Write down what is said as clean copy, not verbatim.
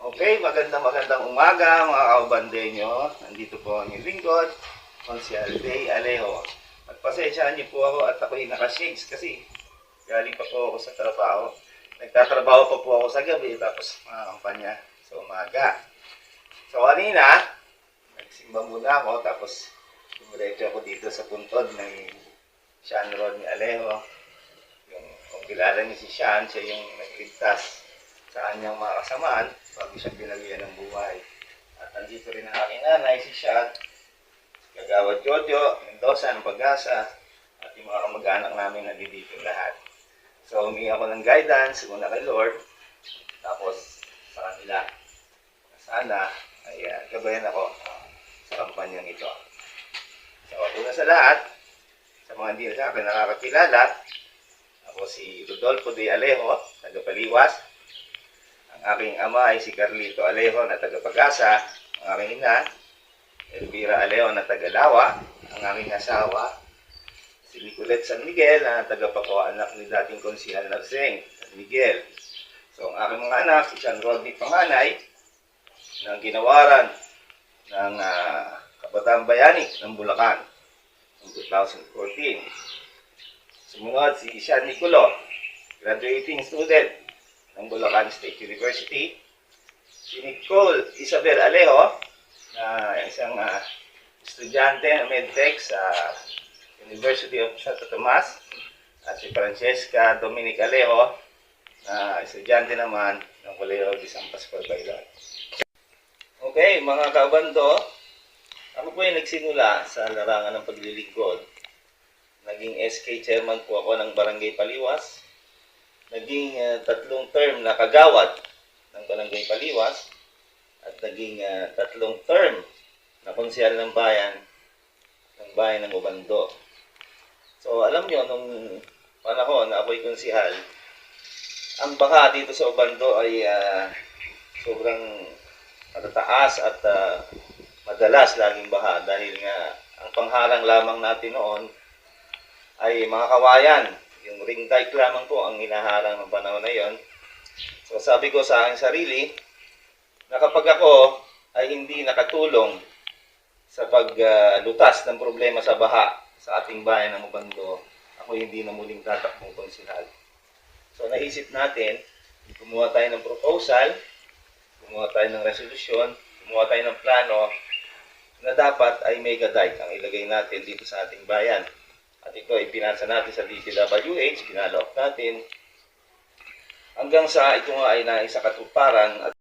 Okay, magandang umaga mga kaubandenyo. Nandito po ang inyong lingkod, Consial Day Alejo. At pasensyahan niyo po ako at ako'y naka-shades kasi galing pa po ako sa trabaho. Nagtatrabaho pa po ako sa gabi tapos mga kampanya sa umaga. So kanina, nagsimba muna ako tapos dumiretso ako dito sa puntod ng Sean Road ni Alejo. Kung kilala niyo si Sean, siya yung nagligtas sa kanyang mga kasamaan bago siya binagyan ng buhay. At nandito rin ang aking nanay, si Sean, Kagawad Jojo, Mendoza ng Pag-asa, at yung mga kamag-anak namin nandito lahat. So humingi ako ng guidance muna kay Lord, tapos sa kanila. Sana ay gabayan ako sa kampanyang ito. So una sa lahat, sa mga hindi sa akin nakakakilala, ako si Rodolfo de Alejo, taga-Paliwas. Ang aking ama ay si Carlito Alejo na taga-Pag-asa. Ang aking ina, Elvira Alejo na taga-Lawa. Ang aking asawa, si Nicolette San Miguel na taga-Paco, anak ni dating Konsihal Narseng, San Miguel. So ang aking mga anak, si Sean Rodney Panganay, ng ginawaran ng Kabataan Bayani ng Bulacan noong 2014. Sumunod si Sean Nicolo, graduating student ng Bulacan State University. Si Nicole Isabel Alejo, na isang estudyante ng medtech sa University of Santo Tomas. At si Francesca Dominic Alejo, na estudyante naman ng Colegio de San Pascual Bailon. Okay, mga kabando, ako po ay nagsimula sa larangan ng paglilingkod. Naging SK chairman po ako ng Barangay Paliwas. Naging 3 term na kagawad ng Barangay Paliwas. At naging 3 term na konsehal ng bayan ng Obando. So alam nyo, nung panahon na ako'y konsehal, ang baha dito sa Obando ay sobrang matataas at madalas laging baha dahil nga ang pangharang lamang natin noon ay mga kawayan. Yung ring dike lamang po ang hinaharang ng panahon na yon. So sabi ko sa aking sarili na kapag ako ay hindi nakatulong sa paglutas ng problema sa baha sa ating bayan ng Obando, ako hindi na muling tatakbong konsehal. So naisip natin, gumawa tayo ng proposal, gumawa tayo ng resolusyon, gumawa tayo ng plano na dapat ay mega dike ang ilagay natin dito sa ating bayan. At ito ay pinasa natin sa DPWH, pinalok natin hanggang sa ito nga ay naisa katuparan.